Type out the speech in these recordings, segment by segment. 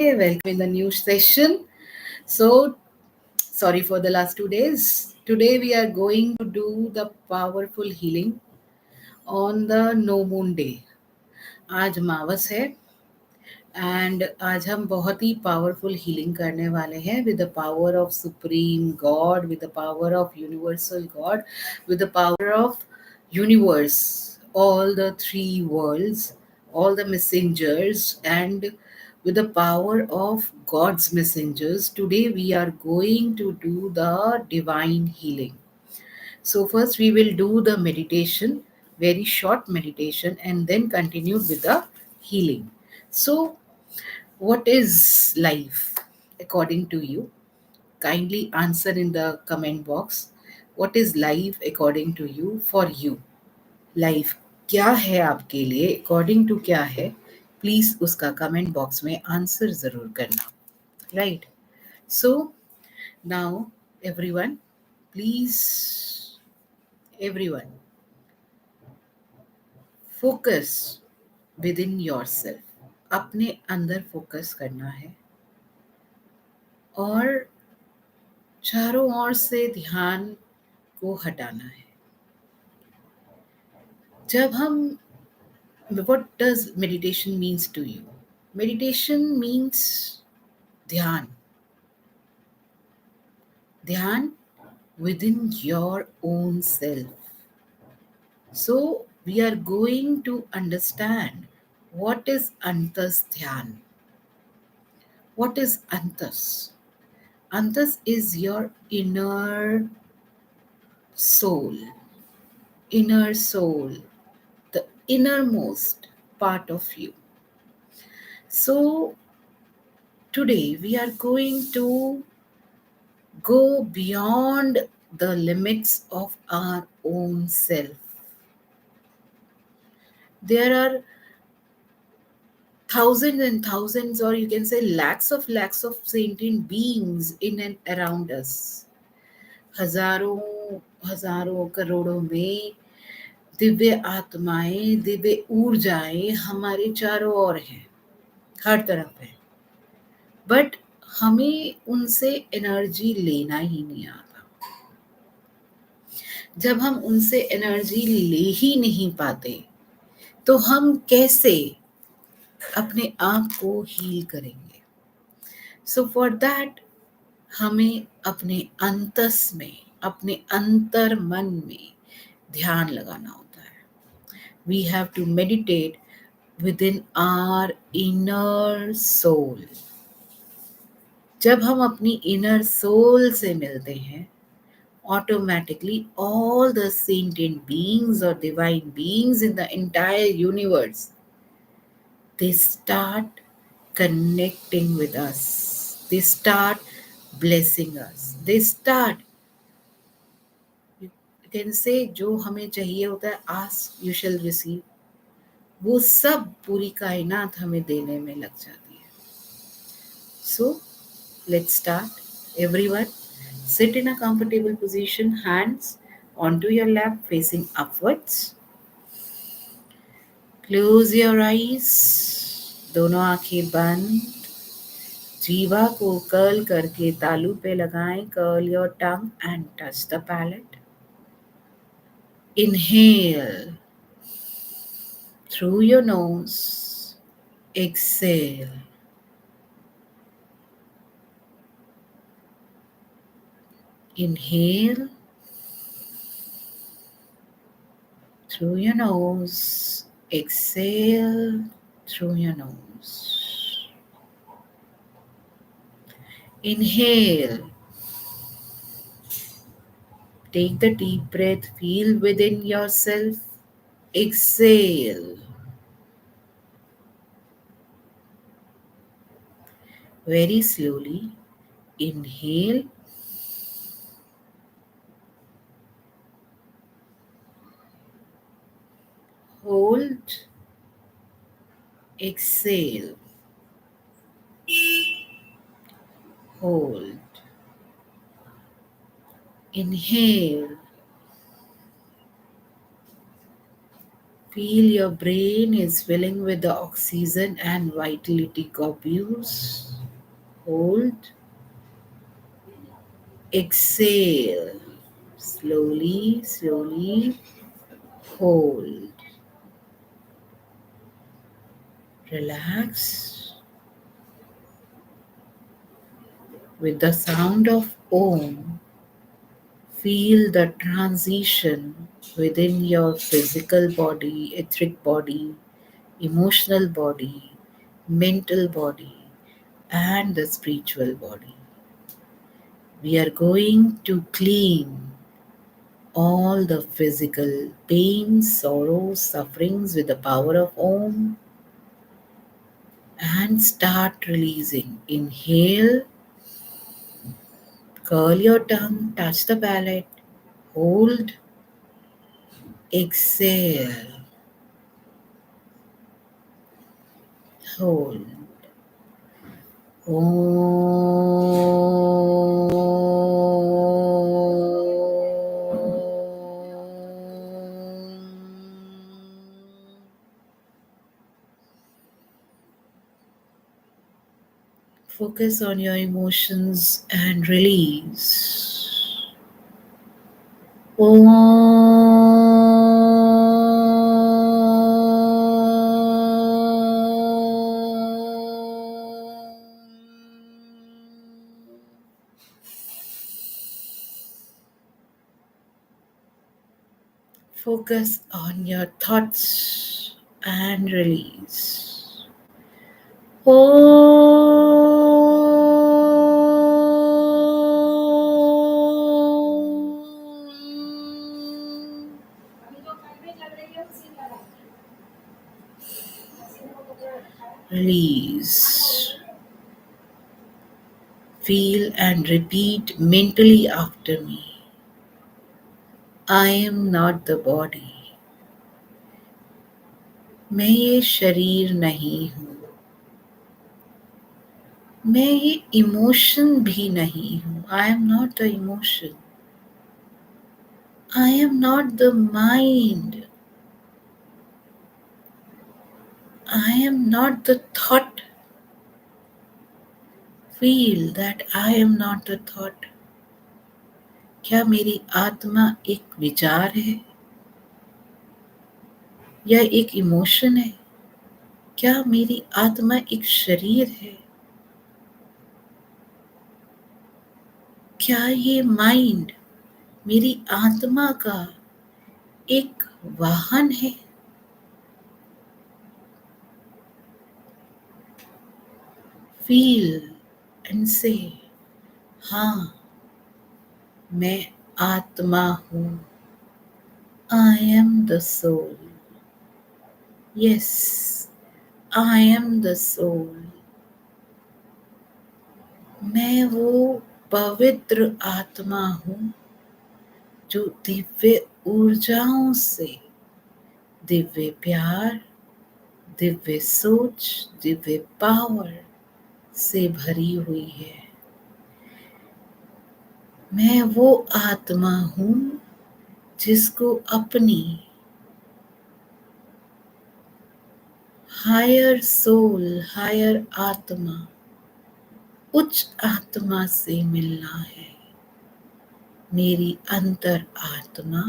welcome in the new session. So, sorry for the last 2 days. Today we are going to do the powerful healing on the no moon day. आज मावस है and आज हम बहुत ही powerful healing करने वाले हैं with the power of supreme God, with the power of universal God, with the power of universe, all the three worlds, all the messengers, and with the power of God's messengers. Today we are going to do the divine healing. So, first we will do the meditation, very short meditation, and then continue with the healing. So, what is life according to you? Kindly answer in the comment box. What is life according to you for you? Life क्या है आपके लिए, according to क्या है, please उसका comment box में answer जरूर करना. Right. So now everyone, please everyone focus with in your self. अपने अंदर फोकस करना है और चारों ओर से ध्यान को हटाना है. जब हम what does meditation means to you? Meditation means ध्यान. ध्यान within your own self. So we are going to understand what is antas dhyan. What is antas? Antas is your soul, inner soul, the innermost part of you. So today we are going to go beyond the limits of our own self. There are thousands and thousands, or you can say lakhs of sentient beings in and around us. हजारों हजारों करोड़ों में दिव्य आत्माएं, दिव्य ऊर्जाएं हमारे चारों ओर हैं, हर तरफ है. बट हमें उनसे एनर्जी लेना ही नहीं आता. जब हम उनसे एनर्जी ले ही नहीं पाते तो हम कैसे अपने आप को हील करेंगे? सो फॉर दैट हमें अपने अंतस में, अपने अंतर मन में ध्यान लगाना होता है. We have to meditate within our inner soul. जब हम अपनी इनर सोल से मिलते हैं, automatically all the sentient beings or divine beings in the entire universe, they start connecting with us. They start blessing us. They start, you can say, जो हमें चाहिए होता है, ask you shall receive, वो सब पूरी कायनात हमें देने में लग जाती है. So let's start. Everyone, sit in a comfortable position, hands onto your lap facing upwards. Close your eyes. दोनों आंखें बंद. जीवा को कर्ल करके तालू पे लगाएं. Curl your tongue and touch the palate. Inhale through your nose. Exhale. Inhale through your nose. Exhale through your nose. Inhale. Take the deep breath. Feel within yourself. Exhale. Very slowly. Inhale. Hold. Exhale. Hold. Inhale. Feel your brain is filling with the oxygen and vitality globules. hold, exhale. Slowly, slowly hold. Relax. With the sound of Om, feel the transition within your physical body, etheric body, emotional body, mental body, and the spiritual body. We are going to clean all the physical pains, sorrows, sufferings with the power of Om and start releasing. Inhale, curl your tongue, touch the palate, hold, exhale, hold. Focus on your emotions and release. Focus on your thoughts and release. Release. Feel and repeat mentally after me. I am not the body. मैं ये शरीर नहीं हूँ. मैं ये emotion भी नहीं हूँ. I am not the emotion. I am not the mind. I am not the thought. Feel that I am not the thought. क्या मेरी आत्मा एक विचार है या एक इमोशन है? क्या मेरी आत्मा एक शरीर है? क्या ये माइंड मेरी आत्मा का एक वाहन है? फील एंड से हाँ, मैं आत्मा हूँ. I am the soul. Yes, I am the soul. मैं वो पवित्र आत्मा हूँ जो दिव्य ऊर्जाओं से, दिव्य प्यार, दिव्य सोच, दिव्य पावर से भरी हुई है. मैं वो आत्मा हूँ जिसको अपनी हायर सोल, हायर आत्मा, उच्च आत्मा से मिलना है. मेरी अंतर आत्मा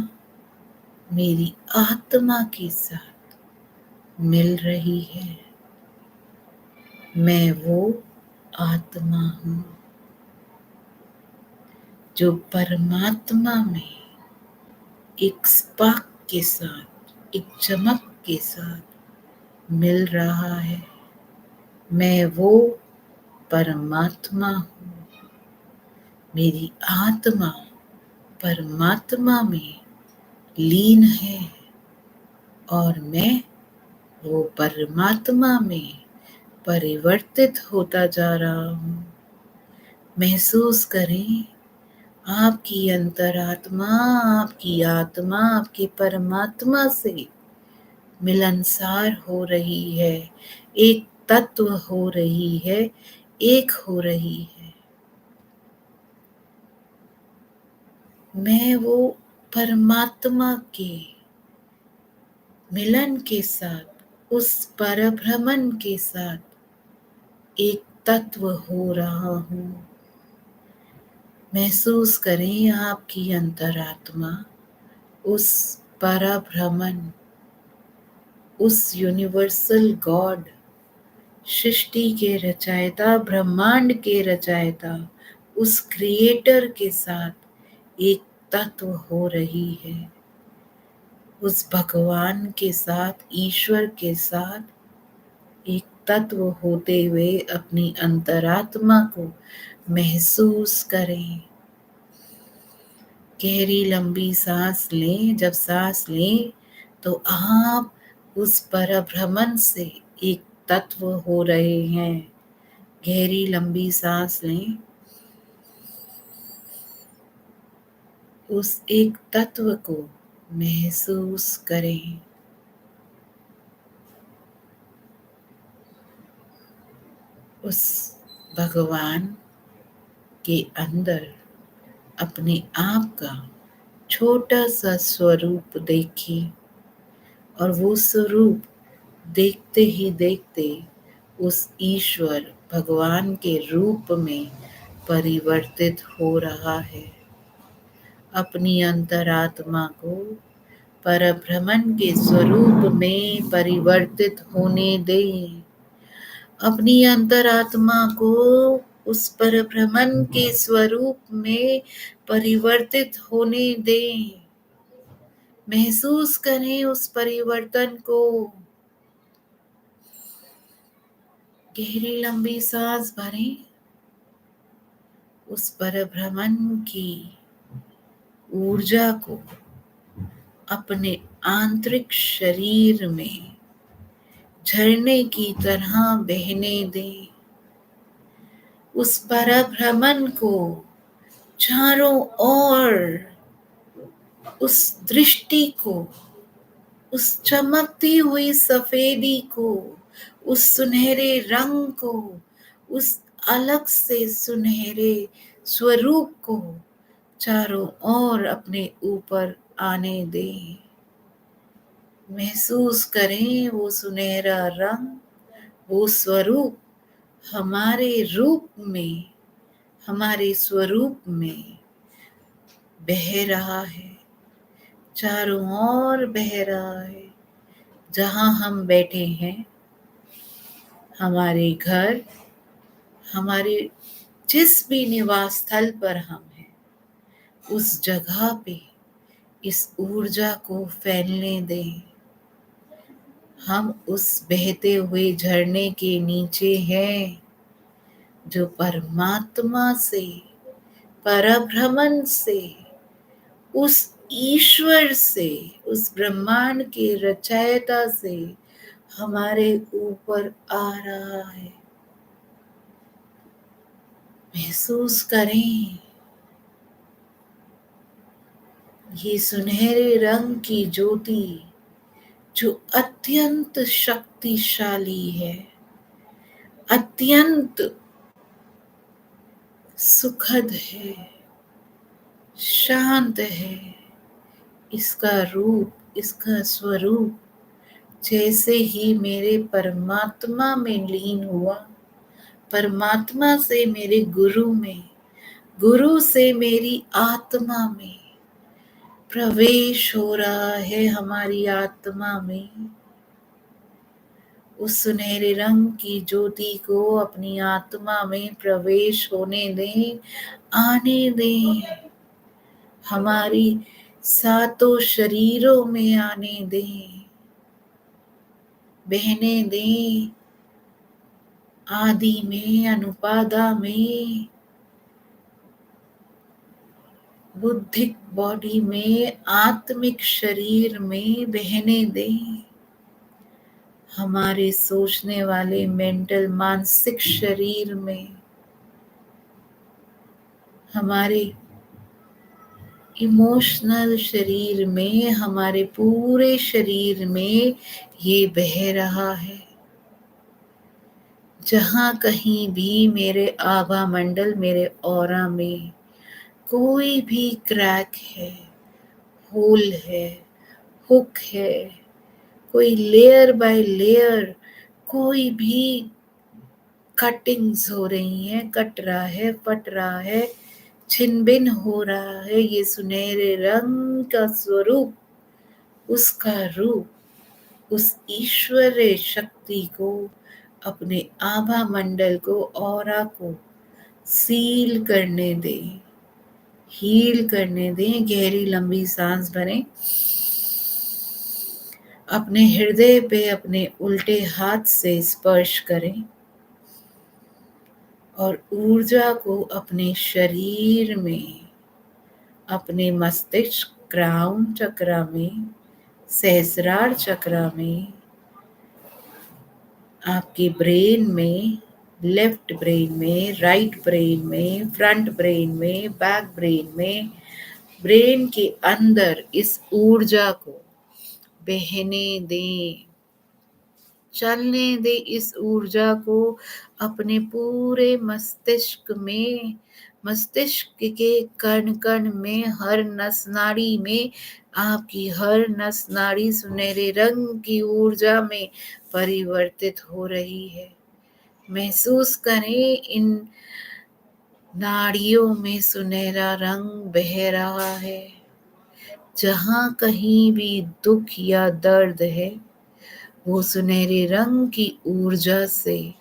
मेरी आत्मा के साथ मिल रही है. मैं वो आत्मा हूँ जो परमात्मा में एक स्पार्क के साथ, एक चमक के साथ मिल रहा है. मैं वो परमात्मा हूँ. मेरी आत्मा परमात्मा में लीन है और मैं वो परमात्मा में परिवर्तित होता जा रहा हूँ. महसूस करें आपकी अंतरात्मा, आपकी आत्मा आपके परमात्मा से मिलनसार हो रही है, एक तत्व हो रही है, एक हो रही है. मैं वो परमात्मा के मिलन के साथ, उस परब्रह्मन के साथ एक तत्व हो रहा हूँ। महसूस करें आपकी अंतरात्मा उस पराब्रह्मन, उस यूनिवर्सल गॉड, सृष्टि के रचयिता, ब्रह्मांड के रचयिता, उस क्रिएटर के साथ एक तत्व हो रही है। उस भगवान के साथ, ईश्वर के साथ एक तत्व होते हुए अपनी अंतरात्मा को महसूस करें। गहरी लंबी सांस लें। जब सांस लें तो आप उस परब्रह्मन से एक तत्व हो रहे हैं। गहरी लंबी सांस लें। उस एक तत्व को महसूस करें। उस भगवान के अंदर अपने आप का छोटा सा स्वरूप देखिए और वो स्वरूप देखते ही देखते उस ईश्वर भगवान के रूप में परिवर्तित हो रहा है। अपनी अंतरात्मा को परब्रह्मन के स्वरूप में परिवर्तित होने दें। अपनी अंतरात्मा को उस परब्रह्मन के स्वरूप में परिवर्तित होने दें। महसूस करें उस परिवर्तन को। गहरी लंबी सांस भरें। उस परब्रह्मन की ऊर्जा को अपने आंतरिक शरीर में झरने की तरह बहने दें। उस परब्रह्मन को चारों ओर, उस दृष्टि को, उस चमकती हुई सफेदी को, उस सुनहरे रंग को, उस अलग से सुनहरे स्वरूप को चारों ओर अपने ऊपर आने दें। महसूस करें वो सुनहरा रंग, वो स्वरूप हमारे रूप में, हमारे स्वरूप में बह रहा है, चारों ओर बह रहा है। जहाँ हम बैठे हैं, हमारे घर, हमारे जिस भी निवास स्थल पर हम हैं, उस जगह पे इस ऊर्जा को फैलने दें। हम उस बहते हुए झरने के नीचे हैं जो परमात्मा से, परब्रह्मन से, उस ईश्वर से, उस ब्रह्मांड के रचयिता से हमारे ऊपर आ रहा है। महसूस करें ये सुनहरे रंग की ज्योति जो अत्यंत शक्तिशाली है, अत्यंत सुखद है, शांत है। इसका रूप, इसका स्वरूप जैसे ही मेरे परमात्मा में लीन हुआ, परमात्मा से मेरे गुरु में, गुरु से मेरी आत्मा में प्रवेश हो रहा है। हमारी आत्मा में उस सुनहरे रंग की ज्योति को अपनी आत्मा में प्रवेश होने दें, आने दें। हमारी सातों शरीरों में आने दें, बहने दें। आदि में, अनुपादा में, बुद्धिक बॉडी में, आत्मिक शरीर में बहने दें। हमारे सोचने वाले मेंटल, मानसिक शरीर में, हमारे इमोशनल शरीर में, हमारे पूरे शरीर में ये बह रहा है। जहाँ कहीं भी मेरे आभा मंडल, मेरे ऑरा में कोई भी क्रैक है, होल है, हुक है, कोई लेयर बाय लेयर कोई भी कटिंग्स हो रही हैं, कट रहा है, फट रहा है, छिन भिन हो रहा है। ये सुनहरे रंग का स्वरूप, उसका रूप, उस ईश्वरीय शक्ति को, अपने आभा मंडल को, ऑरा को सील करने दें, हील करने दें। गहरी लंबी सांस भरें। अपने हृदय पे अपने उल्टे हाथ से स्पर्श करें और ऊर्जा को अपने शरीर में, अपने मस्तिष्क क्राउन चक्रा में, सहस्रार चक्रा में, आपके ब्रेन में, लेफ्ट ब्रेन में, राइट ब्रेन में, फ्रंट ब्रेन में, बैक ब्रेन में, ब्रेन के अंदर इस ऊर्जा को बहने दें, चलने दे इस ऊर्जा को अपने पूरे मस्तिष्क में, मस्तिष्क के कण कण में, हर नस नाड़ी में। आपकी हर नस नाड़ी सुनहरे रंग की ऊर्जा में परिवर्तित हो रही है। महसूस करें इन नाड़ियों में सुनहरा रंग बह रहा है। जहाँ कहीं भी दुख या दर्द है, वो सुनहरे रंग की ऊर्जा से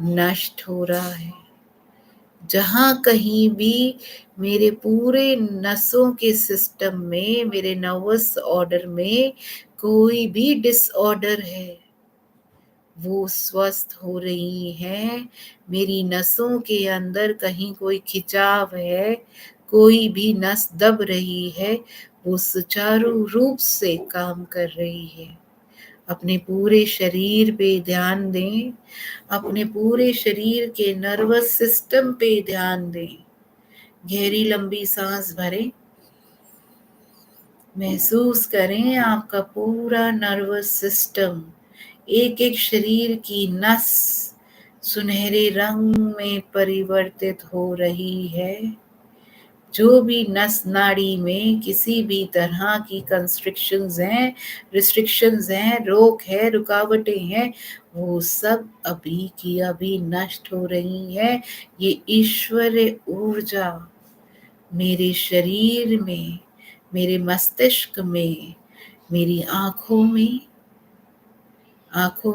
नष्ट हो रहा है। जहाँ कहीं भी मेरे पूरे नसों के सिस्टम में, मेरे नर्वस ऑर्डर में कोई भी डिसऑर्डर है, वो स्वस्थ हो रही हैं। मेरी नसों के अंदर कहीं कोई खिंचाव है, कोई भी नस दब रही है, वो सुचारू रूप से काम कर रही है। अपने पूरे शरीर पे ध्यान दें, अपने पूरे शरीर के नर्वस सिस्टम पे ध्यान दें। गहरी लंबी सांस भरें। महसूस करें आपका पूरा नर्वस सिस्टम, एक एक शरीर की नस सुनहरे रंग में परिवर्तित हो रही है। जो भी नस नाड़ी में किसी भी तरह की कंस्ट्रिक्शंस हैं, रिस्ट्रिक्शंस हैं, रोक है, रुकावटें हैं, वो सब अभी की अभी नष्ट हो रही हैं। ये ईश्वरीय ऊर्जा मेरे शरीर में, मेरे मस्तिष्क में, मेरी आँखों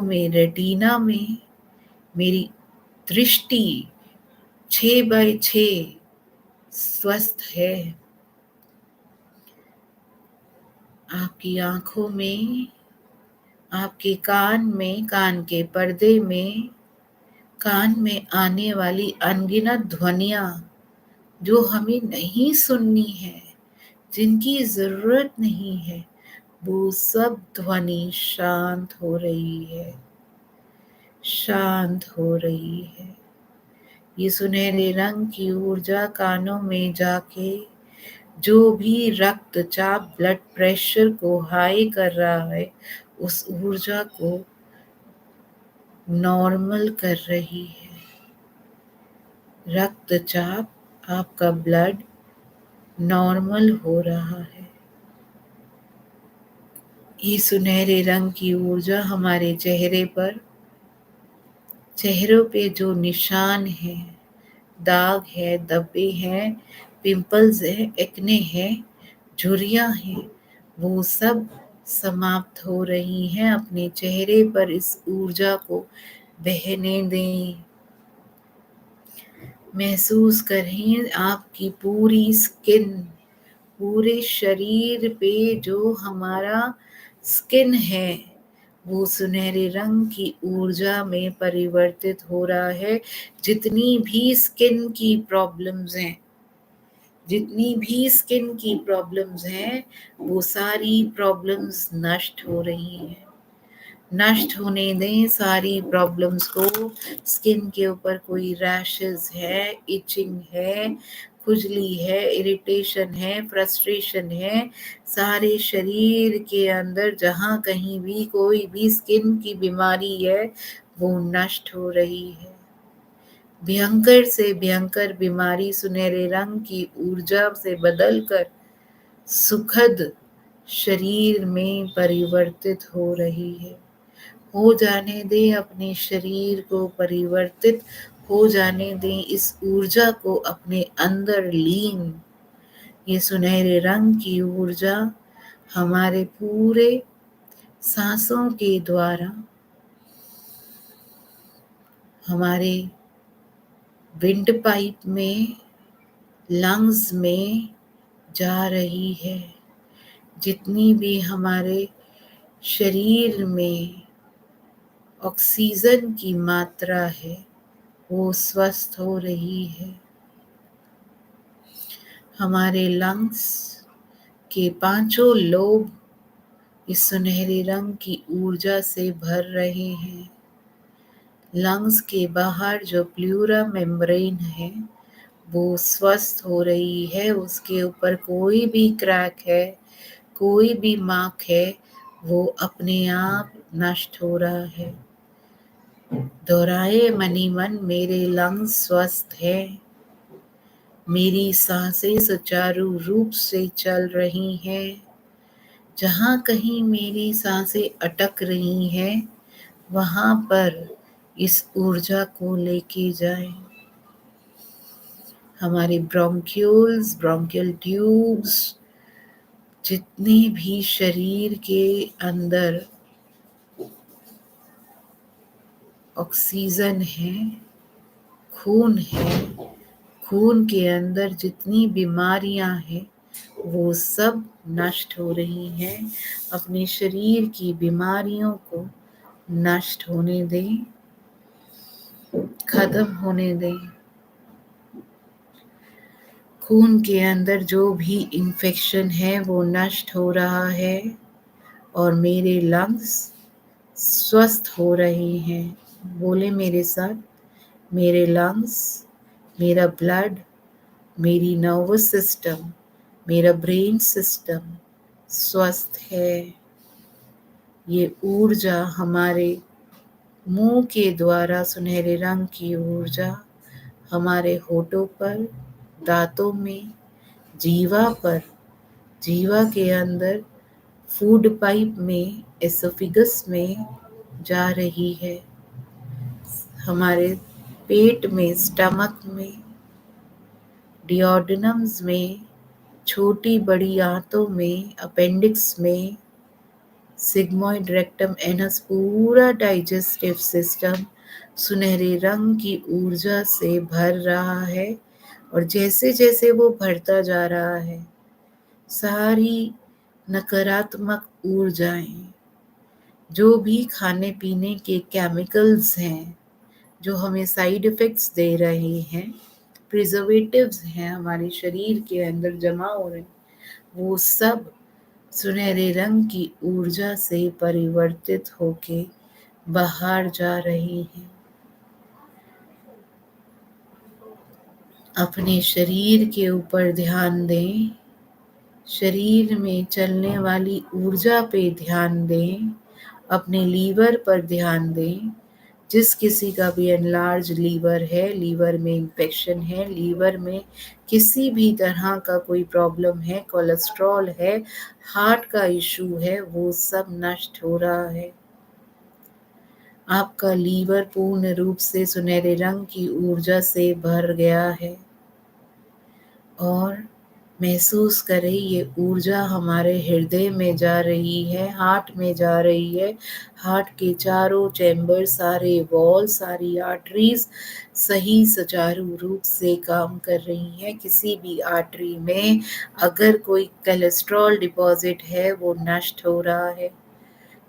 में, रेटिना में, मेरी दृष्टि 6/6 स्वस्थ है। आपकी आँखों में, आपके कान में, कान के पर्दे में, कान में आने वाली अनगिनत ध्वनियाँ जो हमें नहीं सुननी है, जिनकी ज़रूरत नहीं है, वो सब ध्वनि शांत हो रही है, शांत हो रही है। ये सुनहरे रंग की ऊर्जा कानों में जाके जो भी रक्तचाप, ब्लड प्रेशर को हाई कर रहा है, उस ऊर्जा को नॉर्मल कर रही है। रक्तचाप, आपका ब्लड नॉर्मल हो रहा है। ये सुनहरे रंग की ऊर्जा हमारे चेहरों पे जो निशान है, दाग है, धब्बे हैं, पिंपल्स है, एक्ने है, झुर्रियाँ हैं, वो सब समाप्त हो रही हैं। अपने चेहरे पर इस ऊर्जा को बहने दें। महसूस करें आपकी पूरी स्किन, पूरे शरीर पे जो हमारा स्किन है, वो सुनहरे रंग की ऊर्जा में परिवर्तित हो रहा है। जितनी भी स्किन की प्रॉब्लम्स हैं, जितनी भी स्किन की प्रॉब्लम्स हैं, वो सारी प्रॉब्लम्स नष्ट हो रही हैं। नष्ट होने दें सारी प्रॉब्लम्स को। स्किन के ऊपर कोई रैशेस है, इचिंग है, खुजली है, इरिटेशन है, फ्रस्ट्रेशन है, सारे शरीर के अंदर जहाँ कहीं भी कोई भी स्किन की बीमारी है, वो नष्ट हो रही है। भयंकर से भयंकर बीमारी सुनहरे रंग की ऊर्जा से बदलकर सुखद शरीर में परिवर्तित हो रही है। हो जाने दें, अपने शरीर को परिवर्तित हो जाने दें, इस ऊर्जा को अपने अंदर लीन। ये सुनहरे रंग की ऊर्जा हमारे पूरे सांसों के द्वारा हमारे विंड पाइप में, लंग्स में जा रही है। जितनी भी हमारे शरीर में ऑक्सीजन की मात्रा है वो स्वस्थ हो रही है। हमारे लंग्स के पांचों लोब इस सुनहरे रंग की ऊर्जा से भर रहे हैं। लंग्स के बाहर जो प्लूरा मेम्ब्रेन है वो स्वस्थ हो रही है। उसके ऊपर कोई भी क्रैक है, कोई भी मार्क है, वो अपने आप नष्ट हो रहा है। दोहराए मनी मन, मेरे लंग्स स्वस्थ है, मेरी सांसें सुचारू रूप से चल रही हैं। जहाँ कहीं मेरी सांसें अटक रही हैं वहाँ पर इस ऊर्जा को लेके जाएं। हमारे ब्रोंक्यूल्स, ब्रोंकियल ट्यूब्स, जितने भी शरीर के अंदर ऑक्सीजन है, खून है, खून के अंदर जितनी बीमारियां हैं वो सब नष्ट हो रही हैं। अपने शरीर की बीमारियों को नष्ट होने दें, खत्म होने दें। खून के अंदर जो भी इन्फेक्शन है वो नष्ट हो रहा है और मेरे लंग्स स्वस्थ हो रहे हैं। बोले मेरे साथ, मेरे लंग्स, मेरा ब्लड, मेरी नर्वस सिस्टम, मेरा ब्रेन सिस्टम स्वस्थ है। ये ऊर्जा हमारे मुंह के द्वारा सुनहरे रंग की ऊर्जा हमारे होठों पर, दांतों में, जीवा पर, जीवा के अंदर, फूड पाइप में, एसोफिगस में जा रही है। हमारे पेट में, स्टमक में, डिओडिनम्स में, छोटी बड़ी आंतों में, अपेंडिक्स में, सिग्मॉइड रेक्टम, एनस, पूरा डाइजेस्टिव सिस्टम सुनहरे रंग की ऊर्जा से भर रहा है। और जैसे जैसे वो भरता जा रहा है, सारी नकारात्मक ऊर्जाएं, जो भी खाने पीने के केमिकल्स हैं जो हमें साइड इफ़ेक्ट्स दे रहे हैं, प्रिजर्वेटिव्स हैं हमारे शरीर के अंदर जमा हो रहे हैं, वो सब सुनहरे रंग की ऊर्जा से परिवर्तित होके बाहर जा रही हैं। अपने शरीर के ऊपर ध्यान दें, शरीर में चलने वाली ऊर्जा पे ध्यान दें, अपने लीवर पर ध्यान दें। जिस किसी का भी एनलार्ज लीवर है, लीवर में इन्फेक्शन है, लीवर में किसी भी तरह का कोई प्रॉब्लम है, कोलेस्ट्रॉल है, हार्ट का इशू है, वो सब नष्ट हो रहा है। आपका लीवर पूर्ण रूप से सुनहरे रंग की ऊर्जा से भर गया है और महसूस करें ये ऊर्जा हमारे हृदय में जा रही है, हार्ट में जा रही है। हार्ट के चारों चैम्बर, सारे वॉल, सारी आर्टरीज सही सुचारू रूप से काम कर रही हैं। किसी भी आर्टरी में अगर कोई कोलेस्ट्रॉल डिपॉजिट है वो नष्ट हो रहा है।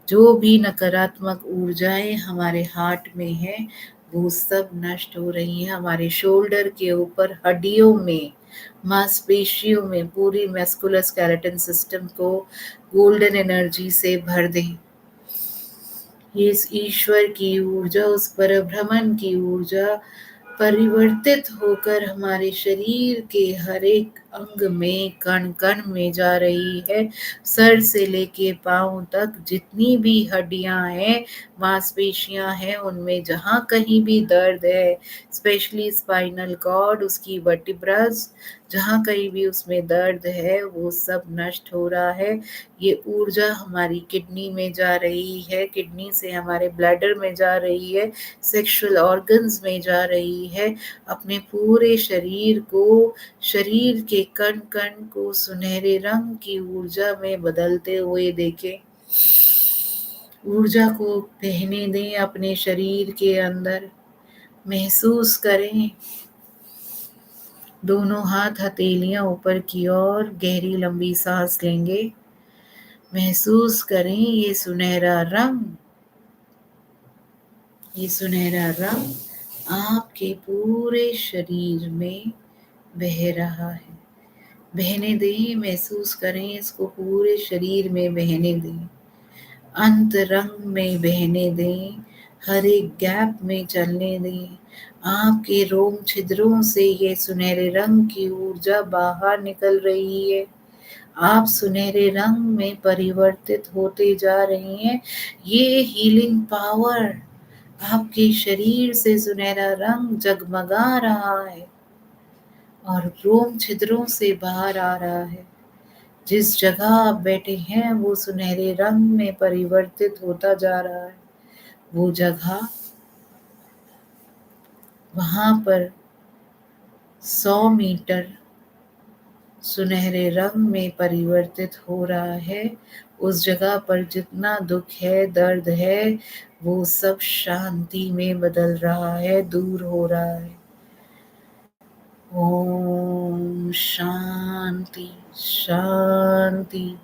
जो भी नकारात्मक ऊर्जाएं हमारे हार्ट में है वो सब नष्ट हो रही हैं। हमारे शोल्डर के ऊपर, हड्डियों में, मांसपेशियों में, पूरी मस्कुलर स्केलेटन सिस्टम को गोल्डन एनर्जी से भर दें। ये इस ईश्वर की ऊर्जा, उस परब्रह्मन की ऊर्जा परिवर्तित होकर हमारे शरीर के हर एक अंग में, कण कण में जा रही है। सर से लेके पाँव तक जितनी भी हड्डियां हैं, मांसपेशियां हैं, उनमें जहाँ कहीं भी दर्द है, स्पेशली स्पाइनल कॉर्ड, उसकी वर्टिब्रास, जहाँ कहीं भी उसमें दर्द है, वो सब नष्ट हो रहा है। ये ऊर्जा हमारी किडनी में जा रही है, किडनी से हमारे ब्लैडर में जा रही है, सेक्सुअल ऑर्गन्स में जा रही है। अपने पूरे शरीर को, शरीर के कण कण को सुनहरे रंग की ऊर्जा में बदलते हुए देखें। ऊर्जा को बहने दें अपने शरीर के अंदर, महसूस करें। दोनों हाथ हथेलियां ऊपर की ओर, गहरी लंबी सांस लेंगे। महसूस करें ये सुनहरा रंग, ये सुनहरा रंग आपके पूरे शरीर में बह रहा है। बहने दें, महसूस करें इसको, पूरे शरीर में बहने दें, अंतरंग में बहने दें, हर एक गैप में चलने दें। आपके रोम छिद्रों से ये सुनहरे रंग की ऊर्जा बाहर निकल रही है। आप सुनहरे रंग में परिवर्तित होते जा रहे हैं। ये हीलिंग पावर आपके शरीर से सुनहरा रंग जगमगा रहा है और रोम छिद्रों से बाहर आ रहा है। जिस जगह आप बैठे हैं वो सुनहरे रंग में परिवर्तित होता जा रहा है। वो जगह, वहां पर 100 मीटर सुनहरे रंग में परिवर्तित हो रहा है। उस जगह पर जितना दुख है, दर्द है, वो सब शांति में बदल रहा है, दूर हो रहा है। ओम शांति शांति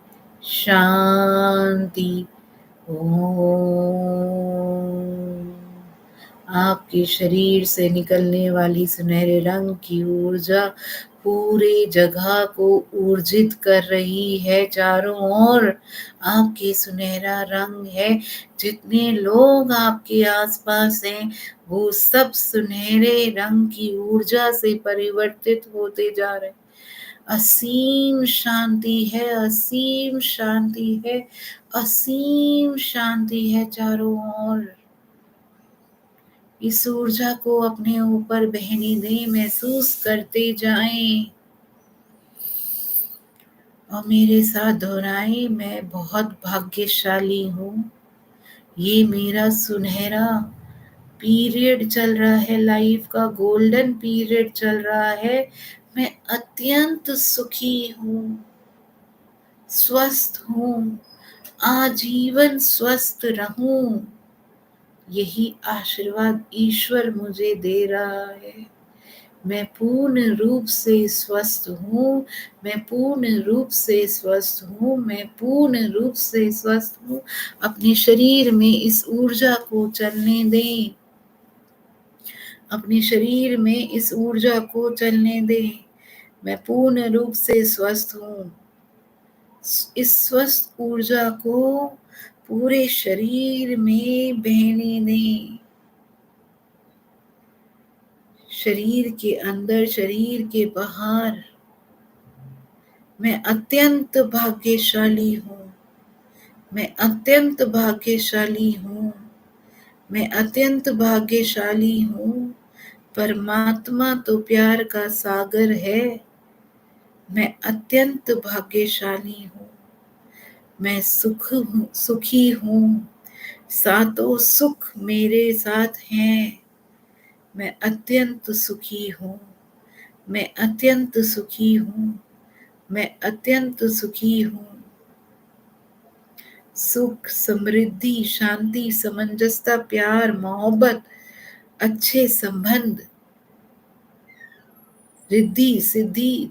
शांति। ओम। आपके शरीर से निकलने वाली सुनहरे रंग की ऊर्जा पूरे जगह को ऊर्जित कर रही है। चारों ओर आपके सुनहरा रंग है। जितने लोग आपके आसपास हैं, वो सब सुनहरे रंग की ऊर्जा से परिवर्तित होते जा रहे हैं। असीम शांति है, असीम शांति है, असीम शांति है चारों ओर। इस ऊर्जा को अपने ऊपर बहने दें, महसूस करते जाएं और मेरे साथ दोहराएं, मैं बहुत भाग्यशाली हूँ। ये मेरा सुनहरा पीरियड चल रहा है, लाइफ का गोल्डन पीरियड चल रहा है। मैं अत्यंत सुखी हूँ, स्वस्थ हूँ, आजीवन स्वस्थ रहूं, यही आशीर्वाद ईश्वर मुझे दे रहा है। मैं पूर्ण रूप से स्वस्थ हूँ, मैं पूर्ण रूप से स्वस्थ हूँ, मैं पूर्ण रूप से स्वस्थ हूँ। अपने शरीर में इस ऊर्जा को चलने दें, अपने शरीर में इस ऊर्जा को चलने दें। मैं पूर्ण रूप से स्वस्थ हूँ। इस स्वस्थ ऊर्जा को पूरे शरीर में बहने दें। शरीर के अंदर, शरीर के बाहर। मैं अत्यंत भाग्यशाली हूँ, मैं अत्यंत भाग्यशाली हूँ, मैं अत्यंत भाग्यशाली हूँ। परमात्मा तो प्यार का सागर है। मैं अत्यंत भाग्यशाली हूँ, मैं सुखी हूँ। सातों सुख मेरे साथ हैं। मैं अत्यंत सुखी हूँ, मैं अत्यंत सुखी हूँ, मैं अत्यंत सुखी हूँ। सुख, समृद्धि, शांति, समंजसता, प्यार, मोहब्बत, अच्छे संबंध, रिद्धि सिद्धि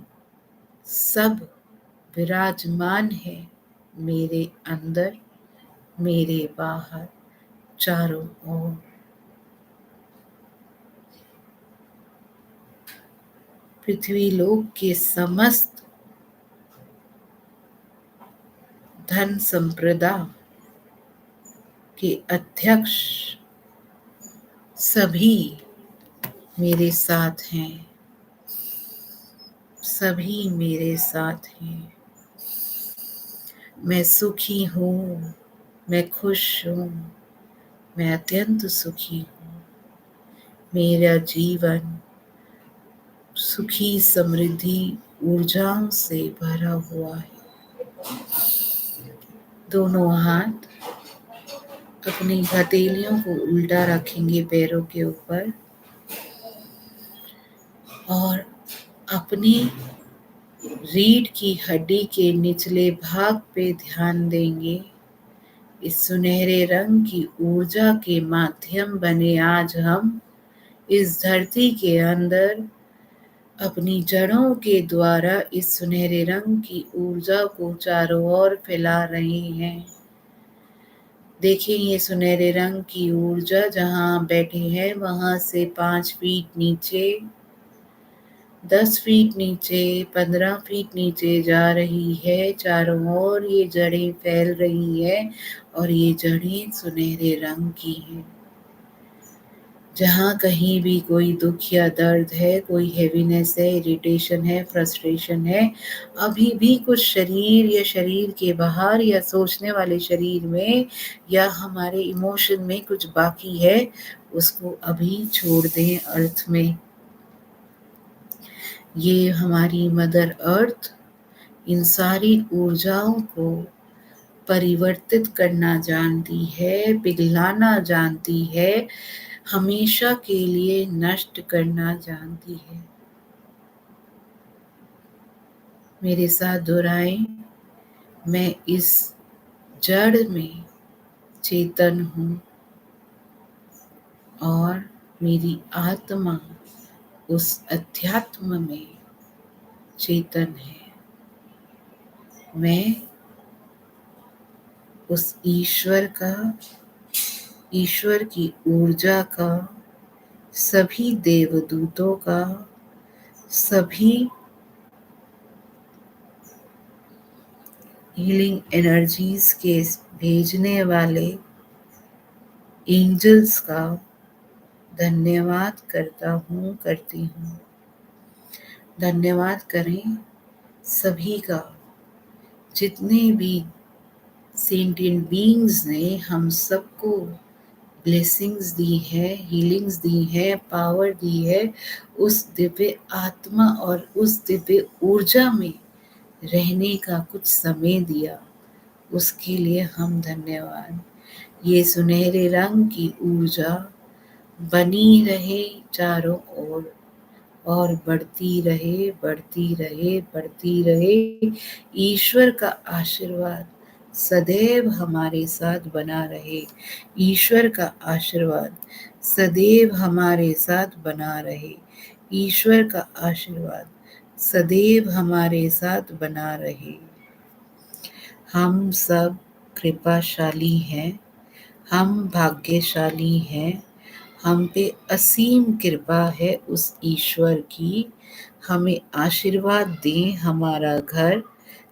सब विराजमान है मेरे अंदर, मेरे बाहर, चारों ओर। पृथ्वी लोक के समस्त धन संप्रदा के अध्यक्ष सभी मेरे साथ हैं। सभी मेरे साथ हैं। मैं सुखी हूँ, मैं खुश हूँ, मैं अत्यंत सुखी हूँ। मेरा जीवन सुखी समृद्धि ऊर्जाओं से भरा हुआ है। दोनों हाथ अपनी हथेलियों को उल्टा रखेंगे पैरों के ऊपर और अपनी रीढ़ की हड्डी के निचले भाग पे ध्यान देंगे। इस सुनहरे रंग की ऊर्जा के माध्यम बने आज हम इस धरती के अंदर अपनी जड़ों के द्वारा इस सुनहरे रंग की ऊर्जा को चारों ओर फैला रहे हैं। देखिए ये सुनहरे रंग की ऊर्जा जहाँ बैठे हैं वहां से 5 फीट नीचे, 10 फीट नीचे, 15 फीट नीचे जा रही है। चारों ओर ये जड़ें फैल रही है और ये जड़ें सुनहरे रंग की हैं। जहाँ कहीं भी कोई दुख या दर्द है, कोई हेवीनेस है, इरिटेशन है, फ्रस्ट्रेशन है, अभी भी कुछ शरीर या शरीर के बाहर या सोचने वाले शरीर में या हमारे इमोशन में कुछ बाकी है, उसको अभी छोड़ दें अर्थ में। ये हमारी मदर अर्थ इन सारी ऊर्जाओं को परिवर्तित करना जानती है, पिघलाना जानती है, हमेशा के लिए नष्ट करना जानती है। मेरे साथ दोहराएं, मैं इस जड़ में चेतन हूँ और मेरी आत्मा उस अध्यात्म में चेतन है। मैं उस ईश्वर की ऊर्जा का, सभी देवदूतों का, सभी हीलिंग एनर्जीज के भेजने वाले एंजल्स का धन्यवाद करता हूँ, करती हूँ। धन्यवाद करें सभी का, जितने भी सेंटिएंट बीइंग्स ने हम सबको ब्लेसिंग्स दी है, हीलिंग्स दी है, पावर दी है, उस दिव्य आत्मा और उस दिव्य ऊर्जा में रहने का कुछ समय दिया, उसके लिए हम धन्यवाद। ये सुनहरे रंग की ऊर्जा बनी रहे चारों ओर और बढ़ती रहे, बढ़ती रहे, बढ़ती रहे। ईश्वर का आशीर्वाद सदैव हमारे साथ बना रहे। ईश्वर का आशीर्वाद सदैव हमारे साथ बना रहे। ईश्वर का आशीर्वाद सदैव हमारे साथ बना रहे। हम सब कृपाशाली हैं, हम भाग्यशाली हैं, हम पे असीम कृपा है उस ईश्वर की। हमें आशीर्वाद दें, हमारा घर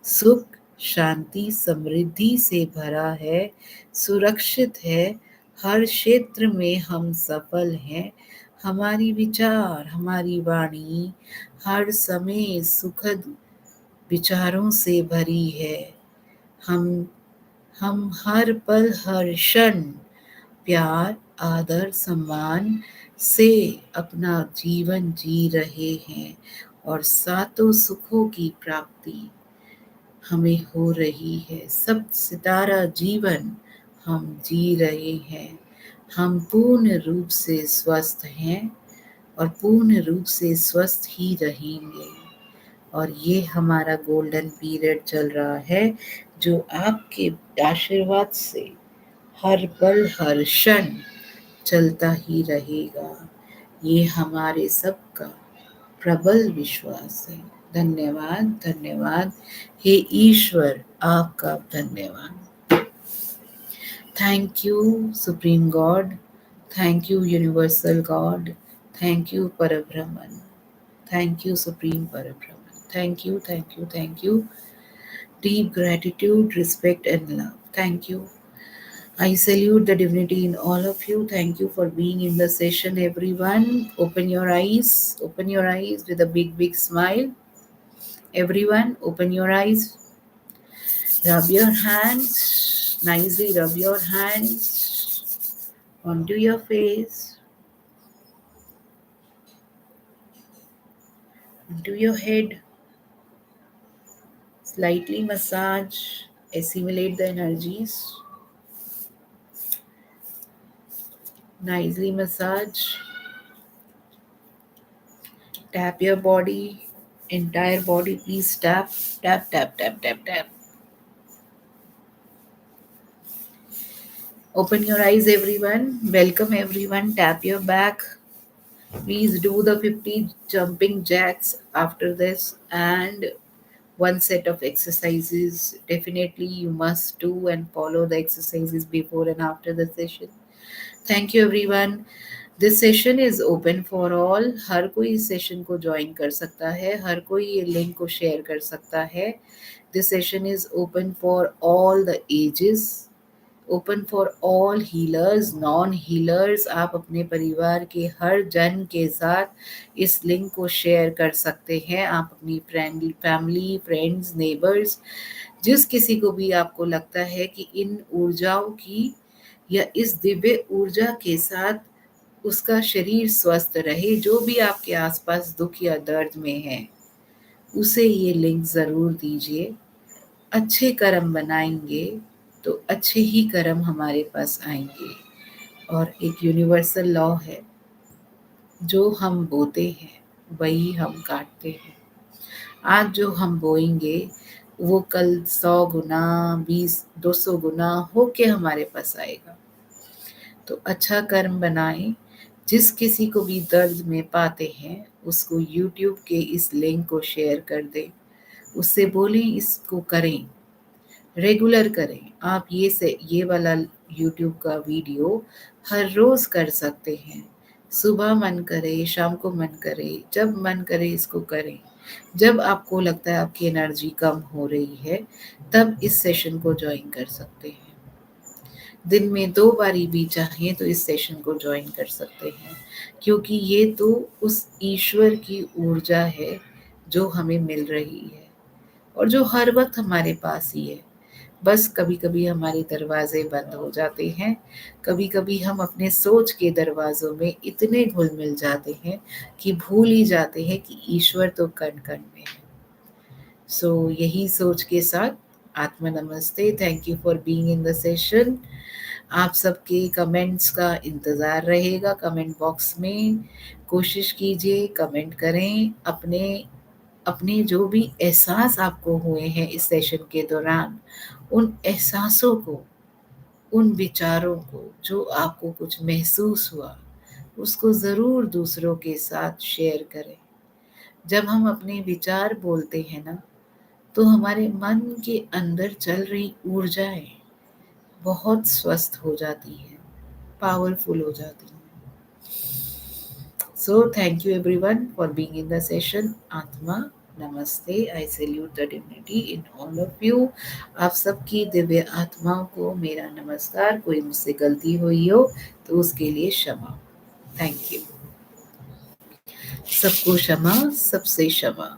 सुख, शांति, समृद्धि से भरा है, सुरक्षित है, हर क्षेत्र में हम सफल हैं। हमारी विचार, हमारी वाणी हर समय सुखद विचारों से भरी है। हम हर पल, हर क्षण प्यार, आदर, सम्मान से अपना जीवन जी रहे हैं और सातों सुखों की प्राप्ति हमें हो रही है। सब सितारा जीवन हम जी रहे हैं। हम पूर्ण रूप से स्वस्थ हैं और पूर्ण रूप से स्वस्थ ही रहेंगे। और ये हमारा गोल्डन पीरियड चल रहा है, जो आपके आशीर्वाद से हर पल, हर क्षण चलता ही रहेगा। ये हमारे सबका प्रबल विश्वास है। धन्यवाद, धन्यवाद। हे ईश्वर, आपका धन्यवाद। Thank you supreme God, thank you universal God, thank you Parabrahman, thank you supreme Parabrahman, thank you, thank you, thank you. Deep gratitude, respect, and love. Thank you. I salute the divinity in all of you. Thank you for being in the session, everyone. Open your eyes with a big, big smile. Everyone, open your eyes, rub your hands, nicely rub your hands onto your face, onto your head, slightly massage, assimilate the energies, nicely massage, tap your body, entire body, please tap, tap, tap, tap, tap, tap. Open your eyes, everyone. Welcome, everyone. Tap your back. Please do the 50 jumping jacks after this and one set of exercises. Definitely, you must do and follow the exercises before and after the session. Thank you, everyone. This session is open for all. हर कोई इस session को join कर सकता है, हर कोई ये link को शेयर कर सकता है. This session is open for all the ages, open for all healers, non healers. आप अपने परिवार के हर जन के साथ इस लिंक को शेयर कर सकते हैं. आप अपनी फैमिली, फ्रेंड्स, नेबर्स, जिस किसी को भी आपको लगता है कि इन ऊर्जाओं की या इस दिव्य ऊर्जा के साथ उसका शरीर स्वस्थ रहे, जो भी आपके आसपास दुख या दर्द में है, उसे ये लिंक ज़रूर दीजिए. अच्छे कर्म बनाएंगे तो अच्छे ही कर्म हमारे पास आएंगे. और एक यूनिवर्सल लॉ है, जो हम बोते हैं वही हम काटते हैं. आज जो हम बोएंगे वो कल 100 गुना, 20, 200 गुना होके हमारे पास आएगा. तो अच्छा कर्म बनाएं. जिस किसी को भी दर्द में पाते हैं उसको यूट्यूब के इस लिंक को शेयर कर दें. उससे बोलें इसको करें, रेगुलर करें. आप ये वाला यूट्यूब का वीडियो हर रोज़ कर सकते हैं. सुबह मन करे, शाम को मन करे, जब मन करे इसको करें. जब आपको लगता है आपकी एनर्जी कम हो रही है, तब इस सेशन को ज्वाइन कर सकते हैं. दिन में 2 बारी भी चाहें तो इस सेशन को ज्वाइन कर सकते हैं, क्योंकि ये तो उस ईश्वर की ऊर्जा है जो हमें मिल रही है और जो हर वक़्त हमारे पास ही है. बस कभी-कभी हमारे दरवाज़े बंद हो जाते हैं, कभी-कभी हम अपने सोच के दरवाज़ों में इतने घुल-मिल जाते हैं कि भूल ही जाते हैं कि ईश्वर तो कण-कण में है. यही सोच के साथ आत्मा नमस्ते. Thank you for being in the session. आप सबके कमेंट्स का इंतज़ार रहेगा. कमेंट बॉक्स में कोशिश कीजिए, कमेंट करें. अपने अपने जो भी एहसास आपको हुए हैं इस सेशन के दौरान, उन एहसासों को, उन विचारों को, जो आपको कुछ महसूस हुआ, उसको ज़रूर दूसरों के साथ शेयर करें. जब हम अपने विचार बोलते हैं ना, तो हमारे मन के अंदर चल रही ऊर्जाएं बहुत स्वस्थ हो जाती हैं, पावरफुल हो जाती हैं. Thank you everyone for being in the session. Atma नमस्ते. I salute the divinity in all of you. आप सबकी दिव्य आत्माओं को मेरा नमस्कार. कोई मुझसे गलती हुई हो तो उसके लिए क्षमा. Thank you. सबको क्षमा, सबसे क्षमा.